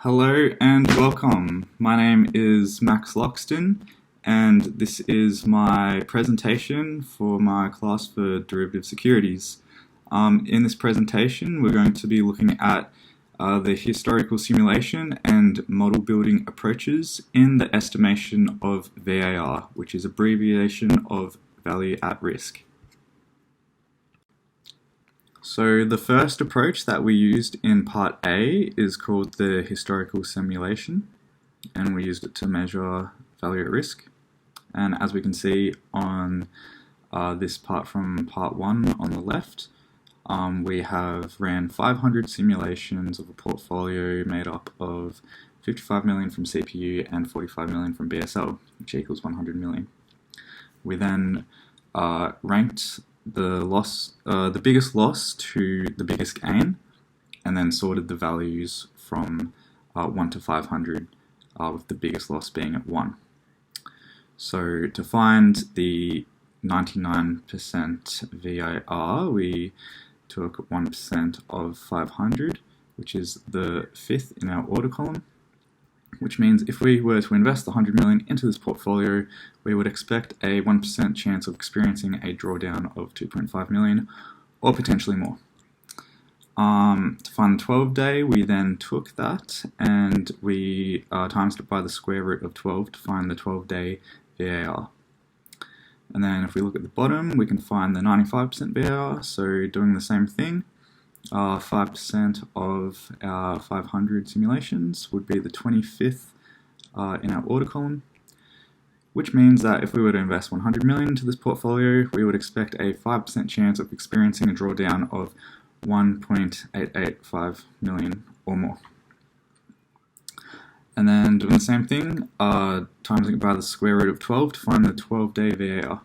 Hello and welcome. My name is Max Loxton, and this is my presentation for my class for derivative securities. In this presentation, we're going to be looking at the historical simulation and model building approaches in the estimation of VaR, which is abbreviation of value at risk. So the first approach that we used in part A is called the historical simulation, and we used it to measure value at risk. And as we can see on this part from part 1 on the left, we have ran 500 simulations of a portfolio made up of 55 million from CPU and 45 million from BSL, which equals 100 million. We then ranked the biggest loss to the biggest gain, and then sorted the values from 1 to 500, with the biggest loss being at 1. So to find the 99% VAR, we took 1% of 500, which is the fifth in our order column, which means if we were to invest 100 million into this portfolio, we would expect a 1% chance of experiencing a drawdown of 2.5 million, or potentially more. To find the 12-day, we then took that and we times it by the square root of 12 to find the 12-day VAR. And then if we look at the bottom, we can find the 95% VAR, so doing the same thing. 5% of our 500 simulations would be the 25th in our order column, which means that if we were to invest 100 million into this portfolio, we would expect a 5% chance of experiencing a drawdown of 1.885 million or more. And then doing the same thing, timesing it by the square root of 12 to find the 12-day VAR.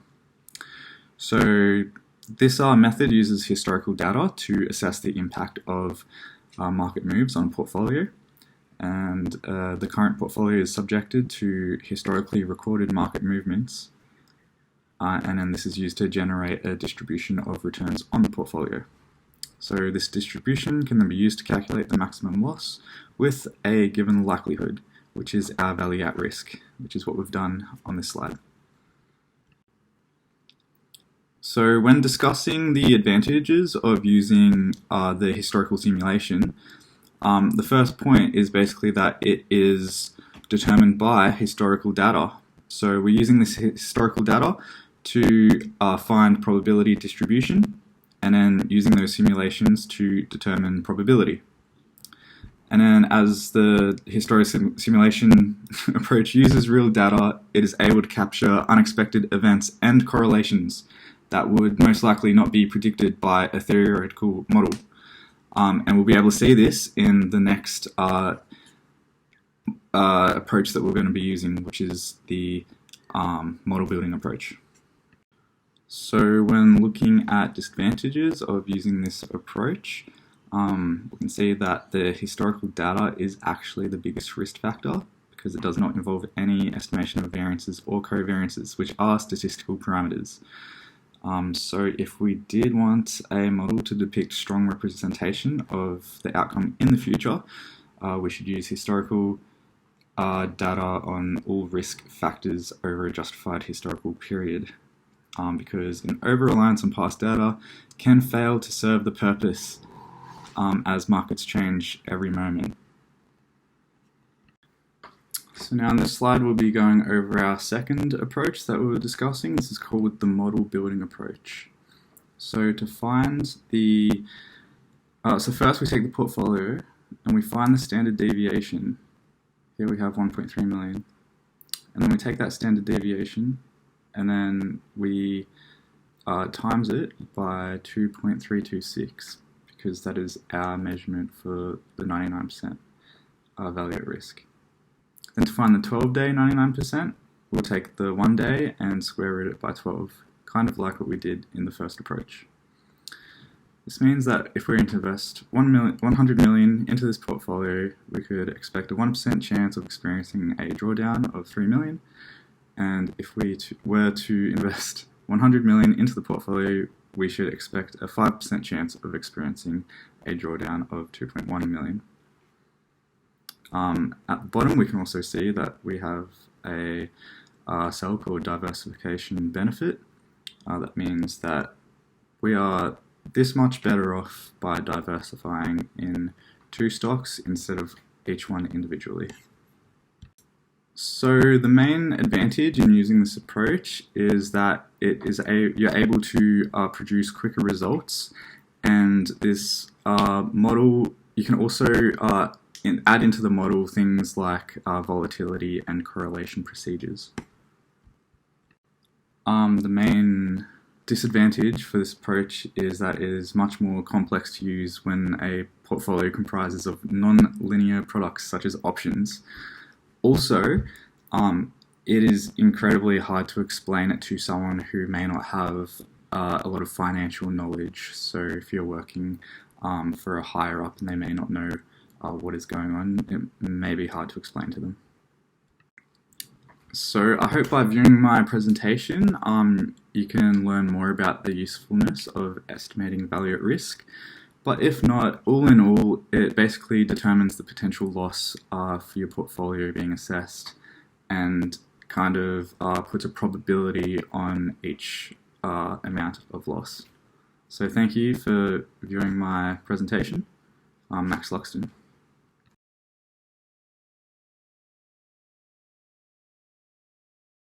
So this method uses historical data to assess the impact of market moves on a portfolio, and the current portfolio is subjected to historically recorded market movements, and then this is used to generate a distribution of returns on the portfolio. So this distribution can then be used to calculate the maximum loss with a given likelihood, which is our value at risk, which is what we've done on this slide. So when discussing the advantages of using the historical simulation, the first point is basically that it is determined by historical data. So we're using this historical data to find probability distribution, and then using those simulations to determine probability. And then as the historical simulation approach uses real data, it is able to capture unexpected events and correlations that would most likely not be predicted by a theoretical model. And we'll be able to see this in the next approach that we're going to be using, which is the model building approach. So when looking at disadvantages of using this approach, we can see that the historical data is actually the biggest risk factor, because it does not involve any estimation of variances or covariances, which are statistical parameters. So if we did want a model to depict strong representation of the outcome in the future, we should use historical data on all risk factors over a justified historical period, because an over-reliance on past data can fail to serve the purpose as markets change every moment. So now in this slide we'll be going over our second approach that we were discussing. This is called the model building approach. So to find the, so first we take the portfolio and we find the standard deviation. Here we have 1.3 million. And then we take that standard deviation and then we times it by 2.326, because that is our measurement for the 99% value at risk. Then to find the 12-day 99%, we'll take the 1 day and square root it by 12, kind of like what we did in the first approach. This means that if we were to invest 100 million into this portfolio, we could expect a 1% chance of experiencing a drawdown of 3 million. And if we were to invest 100 million into the portfolio, we should expect a 5% chance of experiencing a drawdown of 2.1 million. At the bottom, we can also see that we have a cell called diversification benefit. That means that we are this much better off by diversifying in 2 stocks instead of each one individually. So the main advantage in using this approach is that you're able to produce quicker results, and this model, you can also add into the model things like volatility and correlation procedures. The main disadvantage for this approach is that it is much more complex to use when a portfolio comprises of non-linear products such as options. Also, it is incredibly hard to explain it to someone who may not have a lot of financial knowledge. So if you're working for a higher up and they may not know what is going on, it may be hard to explain to them. So I hope by viewing my presentation, you can learn more about the usefulness of estimating value at risk. But if not, all in all, it basically determines the potential loss for your portfolio being assessed, and kind of puts a probability on each amount of loss. So thank you for viewing my presentation. I'm Max Luxton.